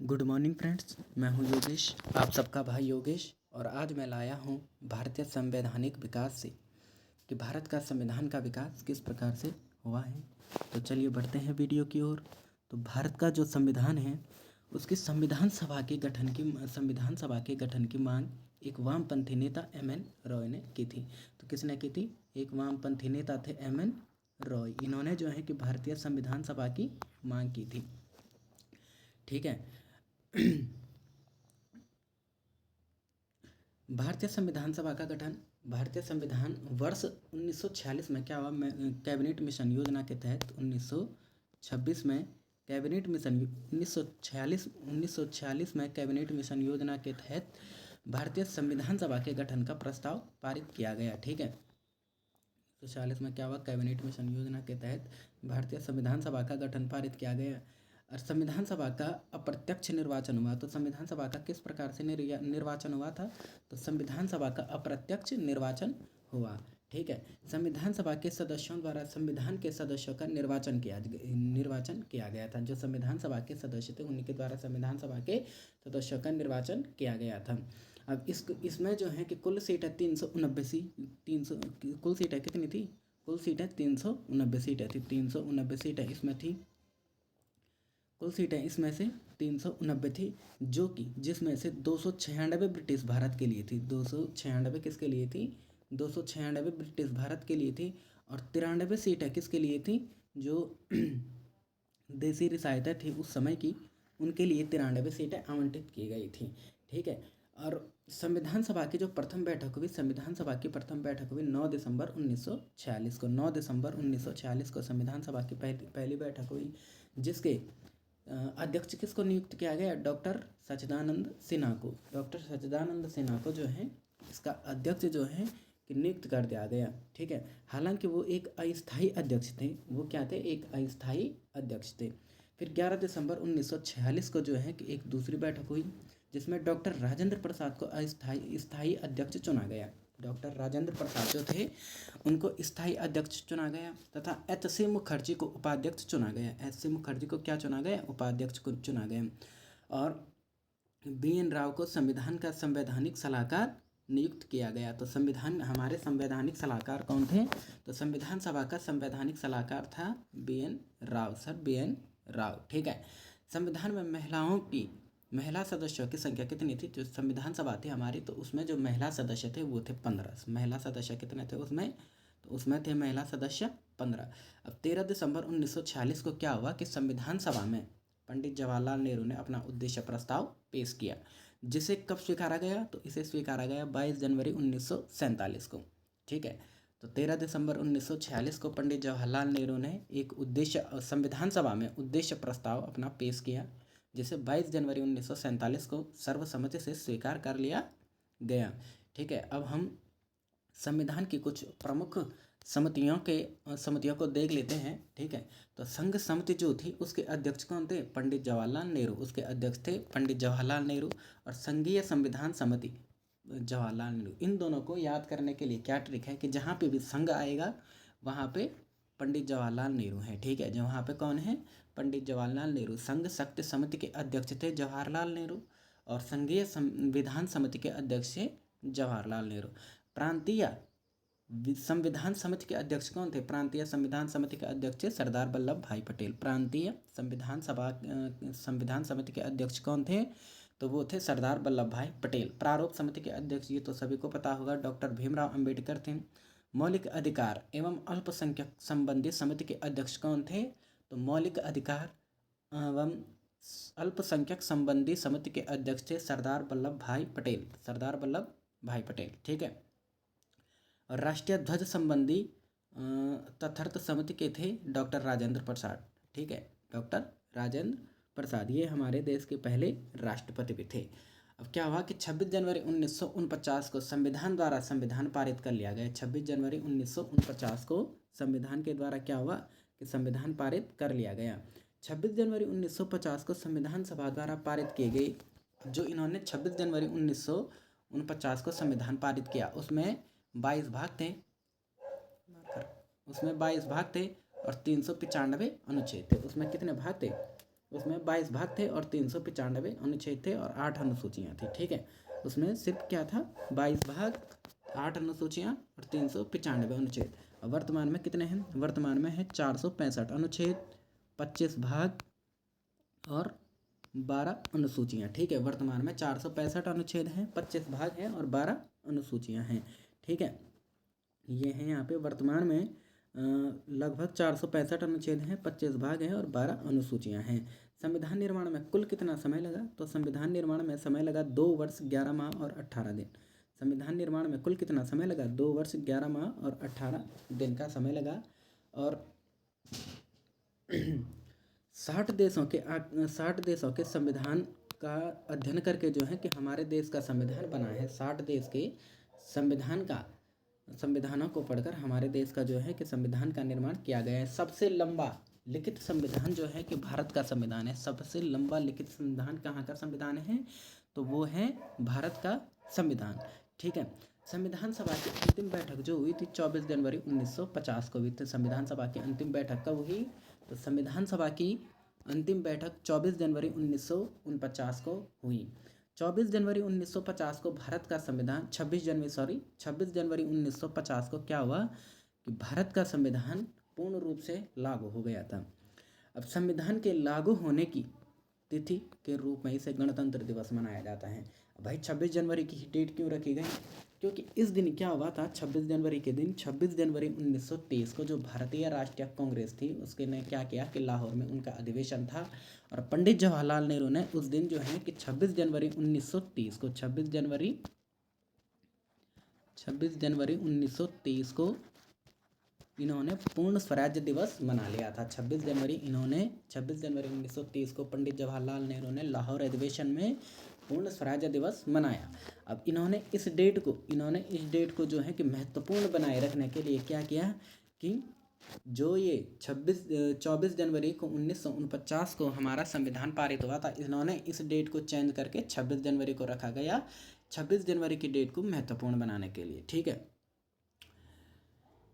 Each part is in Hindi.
गुड मॉर्निंग फ्रेंड्स, मैं हूं योगेश, आप सबका भाई योगेश। और आज मैं लाया हूं भारतीय संवैधानिक विकास से कि भारत का संविधान का विकास किस प्रकार से हुआ है। तो चलिए बढ़ते हैं वीडियो की ओर। तो भारत का जो संविधान है उसकी संविधान सभा के गठन की मांग एक वामपंथी नेता एम.एन. रॉय ने की थी। तो किसने की थी? एक वामपंथी नेता थे एम.एन. रॉय। इन्होंने जो है कि भारतीय संविधान सभा की मांग की थी। ठीक है। भारतीय संविधान सभा का गठन भारतीय संविधान वर्ष 1946 में क्या हुआ? कैबिनेट मिशन योजना के तहत 1926 में कैबिनेट मिशन 1946 में कैबिनेट मिशन योजना के तहत भारतीय संविधान सभा के गठन का प्रस्ताव पारित किया गया। ठीक है। 1946 में क्या हुआ? कैबिनेट मिशन योजना के तहत भारतीय संविधान सभा का गठन पारित किया गया। और संविधान सभा का अप्रत्यक्ष निर्वाचन हुआ। तो संविधान सभा का किस प्रकार से निर्वाचन हुआ था? तो संविधान सभा का अप्रत्यक्ष निर्वाचन हुआ। ठीक है। संविधान सभा के सदस्यों द्वारा संविधान के सदस्यों का निर्वाचन किया गया था। जो संविधान सभा के सदस्य थे उनके द्वारा संविधान सभा के सदस्यों का निर्वाचन किया गया था। अब इसमें जो है कि कुल सीट है 390 कुल सीटें कितनी थी? कुल सीटें 390 सीटें थी। 390 सीटें इसमें थी। कुल सीटें इसमें से 390 थी, जो कि जिसमें से 296 ब्रिटिश भारत के लिए थी। 296 किसके लिए थी? 296 ब्रिटिश भारत के लिए थी। और 93 सीटें किसके लिए थी? जो देसी रियासतें थी उस समय की, उनके लिए 93 सीटें आवंटित की गई थी। ठीक है। और संविधान सभा की जो प्रथम बैठक हुई, संविधान सभा की प्रथम बैठक हुई 9 दिसंबर 1946 को। 9 दिसंबर 1946 को संविधान सभा की पहली बैठक हुई, जिसके अध्यक्ष किसको नियुक्त किया गया? डॉक्टर सच्चिदानंद सिन्हा को। डॉक्टर सच्चिदानंद सिन्हा को जो है इसका अध्यक्ष जो है कि नियुक्त कर दिया गया। ठीक है। हालांकि वो एक अस्थायी अध्यक्ष थे। वो क्या थे? एक अस्थायी अध्यक्ष थे। फिर 11 दिसंबर 1946 को जो है कि एक दूसरी बैठक हुई, जिसमें डॉक्टर राजेंद्र प्रसाद को स्थायी अध्यक्ष चुना गया। डॉक्टर राजेंद्र प्रसाद जो थे उनको स्थायी अध्यक्ष चुना गया, तथा एच.सी. मुखर्जी को उपाध्यक्ष चुना गया। एच.सी. मुखर्जी को क्या चुना गया? उपाध्यक्ष को चुना गया। और बी.एन. राव को संविधान का संवैधानिक सलाहकार नियुक्त किया गया। तो हमारे संवैधानिक सलाहकार कौन थे? तो संविधान सभा का संवैधानिक सलाहकार था BN. Rao, sir BN. Rao. ठीक है। संविधान में महिला सदस्यों की संख्या कितनी थी? जो संविधान सभा थी हमारी, तो उसमें जो महिला सदस्य थे वो थे 15। महिला सदस्य कितने थे उसमें? तो उसमें थे महिला सदस्य 15। अब 13 दिसंबर 1946 को क्या हुआ कि संविधान सभा में पंडित जवाहरलाल नेहरू ने अपना उद्देश्य प्रस्ताव पेश किया, जिसे कब स्वीकारा गया? तो इसे स्वीकारा गया 22 जनवरी 1947 को। ठीक है। तो 13 दिसंबर 1946 को पंडित जवाहरलाल नेहरू ने एक संविधान सभा में उद्देश्य प्रस्ताव अपना पेश किया, जिसे 22 जनवरी 1947 को सर्वसम्मति से स्वीकार कर लिया गया। ठीक है। अब हम संविधान की कुछ प्रमुख समितियों को देख लेते हैं। ठीक है। तो संघ समिति जो थी उसके अध्यक्ष कौन थे? पंडित जवाहरलाल नेहरू। उसके अध्यक्ष थे पंडित जवाहरलाल नेहरू। और संघीय संविधान समिति जवाहरलाल नेहरू। इन दोनों को याद करने के लिए क्या ट्रिक है कि जहाँ पे भी संघ आएगा वहाँ पे पंडित जवाहरलाल नेहरू हैं। ठीक है। जो वहाँ पे कौन है? पंडित जवाहरलाल नेहरू। संघ शक्ति समिति के अध्यक्ष थे जवाहरलाल नेहरू, और संघीय संविधान समिति के अध्यक्ष थे जवाहरलाल नेहरू। प्रांतीय संविधान समिति के अध्यक्ष कौन थे? प्रांतीय संविधान समिति के अध्यक्ष थे सरदार वल्लभ भाई पटेल। प्रांतीय संविधान समिति के अध्यक्ष कौन थे? तो वो थे सरदार वल्लभ भाई पटेल। प्रारूप समिति के अध्यक्ष, ये तो सभी को पता होगा, डॉक्टर भीमराव अंबेडकर थे। मौलिक अधिकार एवं अल्पसंख्यक संबंधी समिति के अध्यक्ष कौन थे? तो मौलिक अधिकार एवं अल्पसंख्यक संबंधी समिति के अध्यक्ष थे सरदार वल्लभ भाई पटेल। सरदार वल्लभ भाई पटेल। ठीक है। और राष्ट्रीय ध्वज संबंधी तथार्थ समिति के थे डॉक्टर राजेंद्र प्रसाद। ठीक है। डॉक्टर राजेंद्र प्रसाद, ये हमारे देश के पहले राष्ट्रपति भी थे। अब क्या हुआ कि 26 जनवरी 1949 को संविधान द्वारा संविधान पारित कर लिया गया। 26 जनवरी 1949 को संविधान के द्वारा क्या हुआ कि संविधान पारित कर लिया गया। 26 जनवरी 1950 को संविधान सभा द्वारा पारित किए गए, जो इन्होंने 26 जनवरी 1949 को संविधान पारित किया, उसमें 22 भाग थे। उसमें 22 भाग थे और 395 अनुच्छेद थे। उसमें कितने भाग थे? उसमें 22 भाग थे और 395 अनुच्छेद थे और 8 अनुसूचियाँ थी, ठीक है। उसमें सिर्फ क्या था, 22 भाग, 8 अनुसूचियाँ और 395 अनुच्छेद। अब वर्तमान में कितने हैं, वर्तमान में है 465 अनुच्छेद, 25 भाग और 12 अनुसूचियाँ, ठीक है। वर्तमान में 465 अनुच्छेद हैं, 25 भाग हैं और 12 अनुसूचियाँ हैं, ठीक है। ये हैं यहाँ पे वर्तमान में लगभग 465 अनुच्छेद हैं, 25 भाग हैं और 12 अनुसूचियाँ हैं। संविधान निर्माण में कुल कितना समय लगा, तो संविधान निर्माण में समय लगा 2 वर्ष 11 माह और 18 दिन। संविधान निर्माण में कुल कितना समय लगा, 2 वर्ष 11 माह और 18 दिन का समय लगा। और 60 देशों के संविधान का अध्ययन करके जो है कि हमारे देश का संविधान बना है। 60 देश के संविधानों को पढ़कर हमारे देश का जो है कि संविधान का निर्माण किया गया है। सबसे लंबा लिखित संविधान जो है कि भारत का संविधान है। सबसे लंबा लिखित संविधान कहाँ का संविधान है, तो वो है भारत का संविधान, ठीक है। संविधान सभा की अंतिम बैठक जो हुई थी 24 जनवरी 1950 को हुई थी। संविधान सभा की अंतिम बैठक कब हुई, तो संविधान सभा की अंतिम बैठक 24 जनवरी 1949 को हुई। 24 जनवरी 1950 को भारत का संविधान 26 जनवरी 1950 को क्या हुआ कि भारत का संविधान पूर्ण रूप से लागू हो गया था। अब संविधान के लागू होने की तिथि के रूप में इसे गणतंत्र दिवस मनाया जाता है। भाई 26 जनवरी की डेट क्यों रखी गई, क्योंकि इस दिन क्या हुआ था, 26 जनवरी के दिन 26 जनवरी 1923 को जो भारतीय राष्ट्रीय कांग्रेस थी उसके ने क्या किया कि लाहौर में उनका अधिवेशन था और पंडित जवाहरलाल नेहरू ने उस दिन जो है कि 26 जनवरी 1923 को 26 जनवरी 1923 को इन्होंने पूर्ण स्वराज्य दिवस मना लिया था। 26 जनवरी 1923 को पंडित जवाहरलाल नेहरू ने लाहौर अधिवेशन में पूर्ण स्वराज्य दिवस मनाया। अब इन्होंने इस डेट को जो है कि महत्वपूर्ण बनाए रखने के लिए क्या किया कि जो ये 24 जनवरी को 1949 को हमारा संविधान पारित हुआ था, इन्होंने इस डेट को चेंज करके 26 जनवरी को रखा गया, 26 जनवरी की डेट को महत्वपूर्ण बनाने के लिए, ठीक है।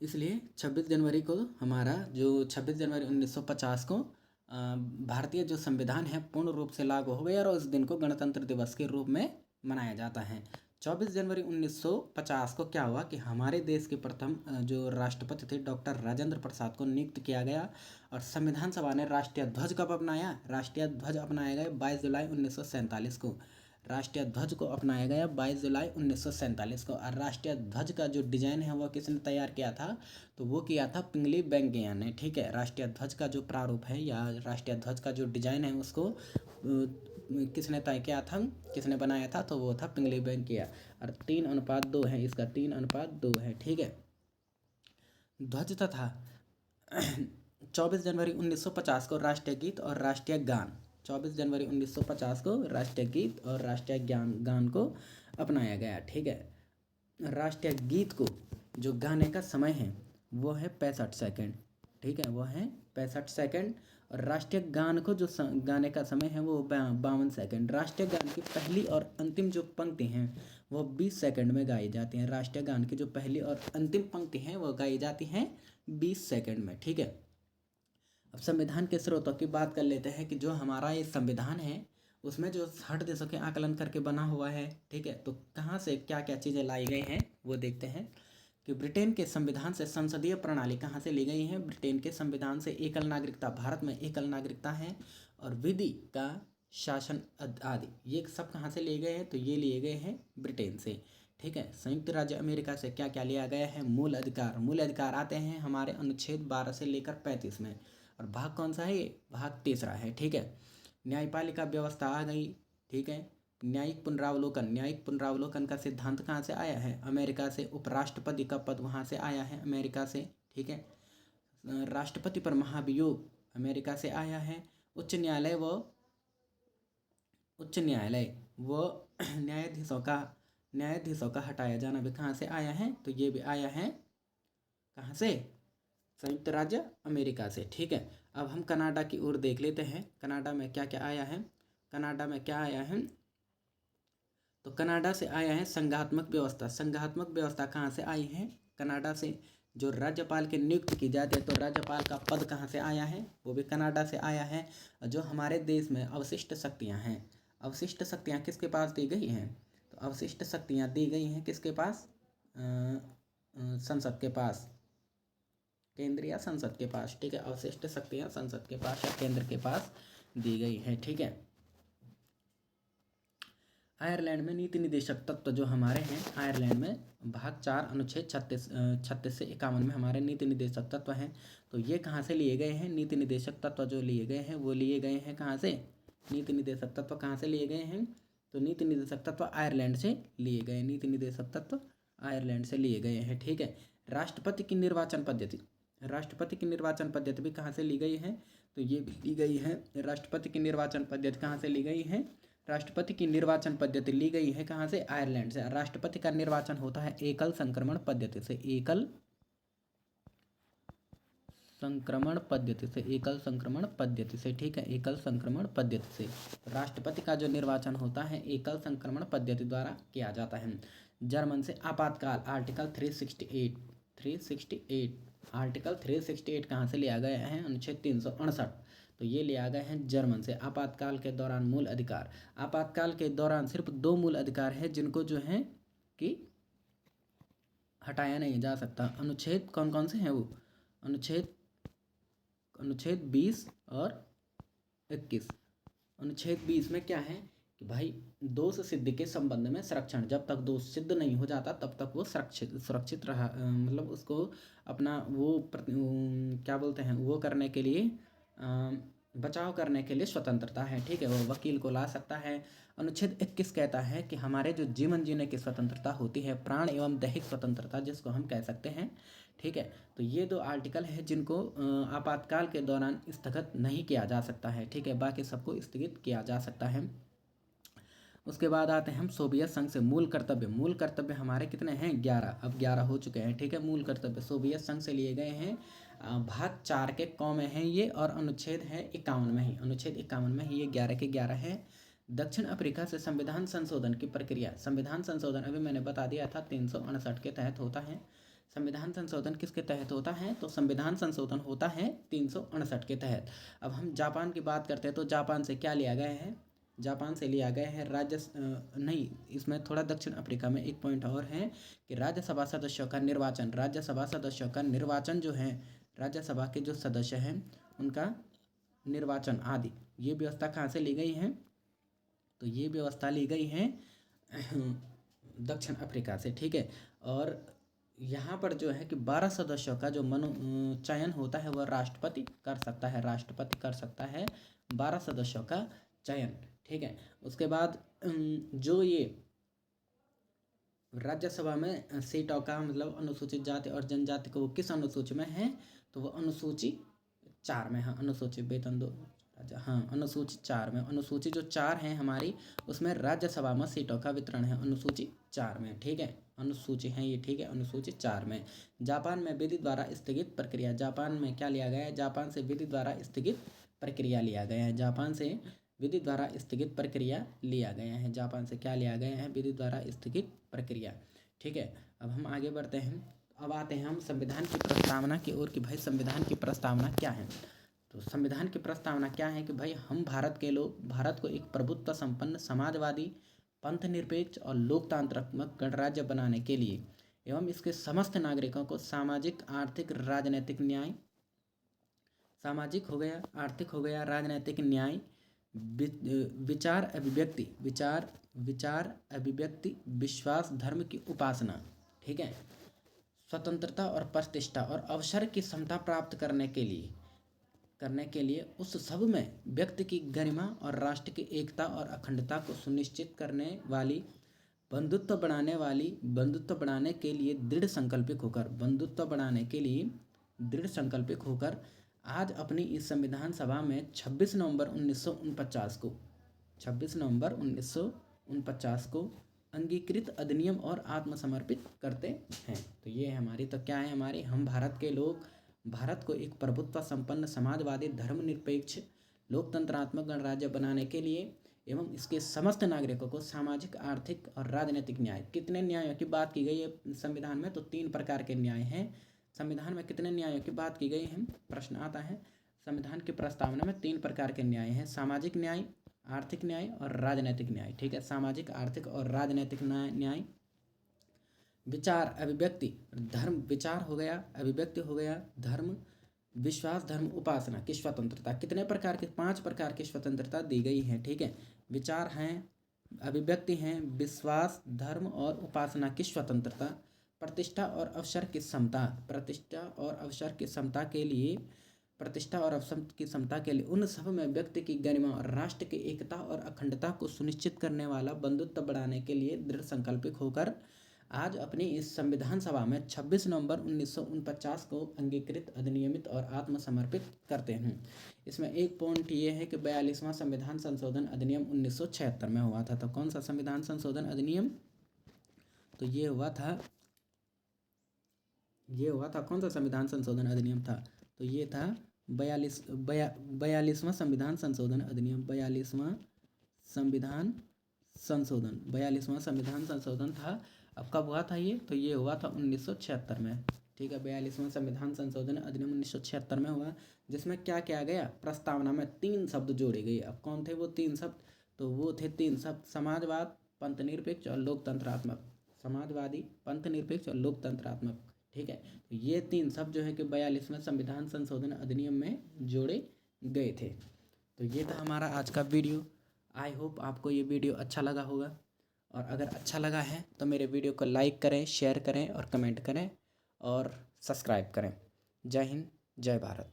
इसलिए 26 जनवरी को हमारा जो 26 जनवरी 1950 को भारतीय जो संविधान है पूर्ण रूप से लागू हो गया और उस दिन को गणतंत्र दिवस के रूप में मनाया जाता है। 24 जनवरी 1950 को क्या हुआ कि हमारे देश के प्रथम जो राष्ट्रपति थे डॉक्टर राजेंद्र प्रसाद को नियुक्त किया गया और संविधान सभा ने राष्ट्रीय ध्वज कब अपनाया, राष्ट्रीय ध्वज अपनाया गया 22 जुलाई 1947 को। राष्ट्रीय ध्वज को अपनाया गया 22 जुलाई 1947 को। और राष्ट्रीय ध्वज का जो डिजाइन है वो किसने तैयार किया था, तो वो किया था पिंगली वेंकैया ने, ठीक है। राष्ट्रीय ध्वज का जो प्रारूप है या राष्ट्रीय ध्वज का जो डिजाइन है उसको किसने तय किया था, किसने बनाया था, तो वो था पिंगली वेंकैया। और 3:2 है इसका, 3:2 है, ठीक है। ध्वज तथा 24 जनवरी 1950 को राष्ट्रीय गीत और राष्ट्रीय गान, 24 जनवरी 1950 को राष्ट्रीय गीत और राष्ट्रीय गान को अपनाया गया, ठीक है। राष्ट्रीय गीत को जो गाने का समय है वो है 65 सेकंड, ठीक है, वो है 65 सेकंड। और राष्ट्रीय गान को जो गाने का समय है वो 52 सेकंड। राष्ट्रीय गान की पहली और अंतिम जो पंक्ति हैं वो 20 सेकंड में गाई जाती हैं। राष्ट्रीय गान की जो पहली और अंतिम पंक्ति हैं वो गाई जाती हैं 20 सेकंड में, ठीक है। अब संविधान के स्रोतों की बात कर लेते हैं कि जो हमारा ये संविधान है उसमें जो 60 देशों के आकलन करके बना हुआ है, ठीक है। तो कहाँ से क्या क्या चीज़ें लाई गई हैं वो देखते हैं कि ब्रिटेन के संविधान से संसदीय प्रणाली कहाँ से ली गई है। ब्रिटेन के संविधान से एकल नागरिकता, भारत में एकल नागरिकता है और विधि का शासन आदि, ये सब कहाँ से लिए गए हैं, तो ये लिए गए हैं ब्रिटेन से, ठीक है। संयुक्त राज्य अमेरिका से क्या क्या लिया गया है, मूल अधिकार आते हैं हमारे अनुच्छेद 12 से लेकर 35 में। और भाग कौन सा है, ये भाग 3 है, ठीक है। न्यायपालिका व्यवस्था आ गई, ठीक है। न्यायिक पुनरावलोकन का सिद्धांत कहाँ से आया है, अमेरिका से। उपराष्ट्रपति का पद वहाँ से आया है, अमेरिका से, ठीक है। राष्ट्रपति पर महाभियोग अमेरिका से आया है। उच्च न्यायालय वो न्यायाधीशों का हटाया जाना भी कहाँ से आया है, तो ये भी आया है कहाँ से, संयुक्त राज्य अमेरिका से, ठीक है। अब हम कनाडा की ओर देख लेते हैं, कनाडा में क्या क्या आया है। कनाडा में क्या आया है, तो कनाडा से आया है संघात्मक व्यवस्था। संघात्मक व्यवस्था कहाँ से आई है, कनाडा से, जो राज्यपाल की नियुक्ति की जाती है, तो राज्यपाल का पद कहाँ से आया है, वो भी कनाडा से आया है। जो हमारे देश में अवशिष्ट शक्तियाँ हैं, अवशिष्ट शक्तियाँ किसके पास दी गई हैं, तो अवशिष्ट शक्तियाँ दी गई हैं किसके पास, संसद के पास, केंद्रीय संसद के पास, ठीक है। अवशिष्ट शक्तियाँ संसद के पास या केंद्र के पास दी गई हैं, ठीक है। आयरलैंड में नीति निदेशक तत्व जो हमारे हैं, आयरलैंड में भाग 4 अनुच्छेद 36 से 51 में हमारे नीति निदेशक तत्व हैं। तो ये कहाँ से लिए गए हैं, नीति निदेशक तत्व जो लिए गए हैं वो लिए गए हैं कहाँ से, नीति निदेशक तत्व कहाँ से लिए गए हैं, तो नीति निदेशक तत्व आयरलैंड से लिए गए, नीति निदेशक तत्व आयरलैंड से लिए गए हैं, ठीक है। राष्ट्रपति की निर्वाचन पद्धति, राष्ट्रपति की निर्वाचन पद्धति भी कहाँ से ली गई है, तो ये भी ली गई है, राष्ट्रपति की निर्वाचन पद्धति कहाँ से ली गई है, राष्ट्रपति की निर्वाचन पद्धति ली गई है कहाँ से, आयरलैंड से। राष्ट्रपति का निर्वाचन होता है एकल संक्रमण पद्धति से, एकल संक्रमण पद्धति से, एकल संक्रमण पद्धति से, ठीक है, एकल संक्रमण पद्धति से। राष्ट्रपति का जो निर्वाचन होता है एकल संक्रमण पद्धति द्वारा किया जाता है। जर्मन से आपातकाल, आर्टिकल 368 आर्टिकल 368 कहाँ से लिया गया है, अनुच्छेद 368, तो ये लिया गया है जर्मन से। आपातकाल के दौरान मूल अधिकार, आपातकाल के दौरान सिर्फ 2 मूल अधिकार है जिनको जो है कि हटाया नहीं जा सकता। अनुच्छेद कौन कौन से हैं वो, अनुच्छेद 20 और 21। अनुच्छेद 20 में क्या है कि भाई दोष सिद्धि के संबंध में संरक्षण, जब तक दोष सिद्ध नहीं हो जाता तब तक वो सुरक्षित रहा, मतलब उसको अपना वो क्या बोलते हैं, वो करने के लिए बचाव करने के लिए स्वतंत्रता है, ठीक है, वो वकील को ला सकता है। अनुच्छेद 21 कहता है कि हमारे जो जीवन जीने की स्वतंत्रता होती है, प्राण एवं दैहिक स्वतंत्रता जिसको हम कह सकते हैं, ठीक है। तो ये 2 आर्टिकल है जिनको आपातकाल के दौरान स्थगित नहीं किया जा सकता है, ठीक है, बाकी सबको स्थगित किया जा सकता है। उसके बाद आते हैं हम सोवियत संघ से। मूल कर्तव्य, मूल कर्तव्य हमारे कितने हैं, 11, अब 11 हो चुके हैं, ठीक है। मूल कर्तव्य सोवियत संघ से लिए गए हैं, भाग 4 के क में है ये, और अनुच्छेद है 51 में ही, अनुच्छेद 51 में ही ये 11 के 11 है। दक्षिण अफ्रीका से संविधान संशोधन की प्रक्रिया, संविधान संशोधन अभी मैंने बता दिया था 359 के तहत होता है। संविधान संशोधन किसके तहत होता है, तो संविधान संशोधन होता है 359 के तहत। अब हम जापान की बात करते हैं, तो जापान से क्या लिया गया है, जापान से लिया गया है नहीं, इसमें थोड़ा दक्षिण अफ्रीका में एक पॉइंट और है कि राज्यसभा सदस्यों का निर्वाचन, राज्यसभा सदस्यों का निर्वाचन जो है, राज्यसभा के जो सदस्य हैं उनका निर्वाचन आदि, ये व्यवस्था कहाँ से ली गई है, तो ये व्यवस्था ली गई है दक्षिण अफ्रीका से, ठीक है। और यहाँ पर जो है कि 12 सदस्यों का जो चयन होता है वह राष्ट्रपति कर सकता है, राष्ट्रपति कर सकता है 12 सदस्यों का चयन, ठीक है। उसके बाद जो ये राज्यसभा में सीटों का मतलब अनुसूचित जाति और जनजाति को वो किस अनुसूची में है, तो वो अनुसूची 4 में है, अनुसूची वेतन दो, हाँ अनुसूची 4 में, अनुसूची जो 4 है हमारी उसमें राज्यसभा में सीटों का वितरण है अनुसूची 4 में, ठीक है, अनुसूची है ये, ठीक है, अनुसूची 4 में। जापान में विधि द्वारा स्थगित प्रक्रिया, जापान में क्या लिया गया है, जापान से विधि द्वारा स्थगित प्रक्रिया लिया गया है, जापान से विधि द्वारा स्थगित प्रक्रिया लिया गया है, जापान से क्या लिया गया है, विधि द्वारा स्थगित प्रक्रिया, ठीक है। अब हम आगे बढ़ते हैं, अब आते हैं हम संविधान की प्रस्तावना की ओर कि भाई संविधान की प्रस्तावना क्या है। तो संविधान की प्रस्तावना क्या है कि भाई हम भारत के लोग भारत को एक प्रभुत्व संपन्न समाजवादी पंथ निरपेक्ष और लोकतांत्रिक गणराज्य बनाने के लिए एवं इसके समस्त नागरिकों को सामाजिक आर्थिक राजनीतिक न्याय, सामाजिक हो गया, आर्थिक हो गया, राजनीतिक न्याय, विचार अभिव्यक्ति, विश्वास, धर्म की उपासना, ठीक है, स्वतंत्रता और प्रतिष्ठा और अवसर की समता प्राप्त करने के लिए उस सब में व्यक्ति की गरिमा और राष्ट्र की एकता और अखंडता को सुनिश्चित करने वाली बंधुत्व बढ़ाने के लिए दृढ़ संकल्पित होकर आज अपनी इस संविधान सभा में 26 नवंबर 1949 को अंगीकृत अधिनियम और आत्मसमर्पित करते हैं। तो ये हमारी, तो क्या है हमारी, हम भारत के लोग भारत को एक प्रभुत्व संपन्न समाजवादी धर्मनिरपेक्ष लोकतंत्रात्मक गणराज्य बनाने के लिए एवं इसके समस्त नागरिकों को सामाजिक आर्थिक और राजनीतिक न्याय, कितने न्यायों की बात की गई है संविधान में, तो 3 प्रकार के न्याय हैं, संविधान में कितने न्यायों की बात की गई है? प्रश्न आता है। संविधान की प्रस्तावना में 3 प्रकार के न्याय हैं, सामाजिक न्याय, आर्थिक न्याय और राजनैतिक न्याय। ठीक है, सामाजिक, आर्थिक और राजनैतिक न्याय। विचार, अभिव्यक्ति, धर्म, विचार हो गया, अभिव्यक्ति हो गया, धर्म, विश्वास, धर्म, उपासना की स्वतंत्रता। कितने प्रकार के? 5 प्रकार की स्वतंत्रता दी गई है। ठीक है, विचार हैं, अभिव्यक्ति हैं, विश्वास, धर्म और उपासना की स्वतंत्रता। प्रतिष्ठा और अवसर की समता, प्रतिष्ठा और अवसर की समता के लिए, प्रतिष्ठा और अवसर की समता के लिए उन सब में व्यक्ति की गरिमा और राष्ट्र की एकता और अखंडता को सुनिश्चित करने वाला बंधुत्व बढ़ाने के लिए दृढ़ संकल्पित होकर आज अपनी इस संविधान सभा में 26 नवंबर 1949 को अंगीकृत, अधिनियमित और आत्मसमर्पित करते हैं। इसमें एक पॉइंट ये है कि 42वां संविधान संशोधन अधिनियम 1976 में हुआ था। तो कौन सा संविधान संशोधन अधिनियम? तो ये हुआ था कौन सा संविधान संशोधन अधिनियम था? तो ये था 42वां संविधान संशोधन अधिनियम। 42वां संविधान संशोधन था। अब कब हुआ था ये? तो ये हुआ था 1976 में। ठीक है, 42वां संविधान संशोधन अधिनियम 1976 में हुआ, जिसमें क्या किया गया? प्रस्तावना में 3 शब्द जोड़े गए। अब कौन थे वो 3 शब्द? तो वो थे 3 शब्द, समाजवाद, पंथनिरपेक्ष और लोकतंत्रात्मक। समाजवादी, पंथनिरपेक्ष और लोकतंत्रात्मक। ठीक है, तो ये 3 शब्द जो है कि 42वें संविधान संशोधन अधिनियम में जोड़े गए थे। तो ये था हमारा आज का वीडियो। आई होप आपको ये वीडियो अच्छा लगा होगा, और अगर अच्छा लगा है तो मेरे वीडियो को लाइक करें, शेयर करें और कमेंट करें और सब्सक्राइब करें। जय हिंद, जय भारत।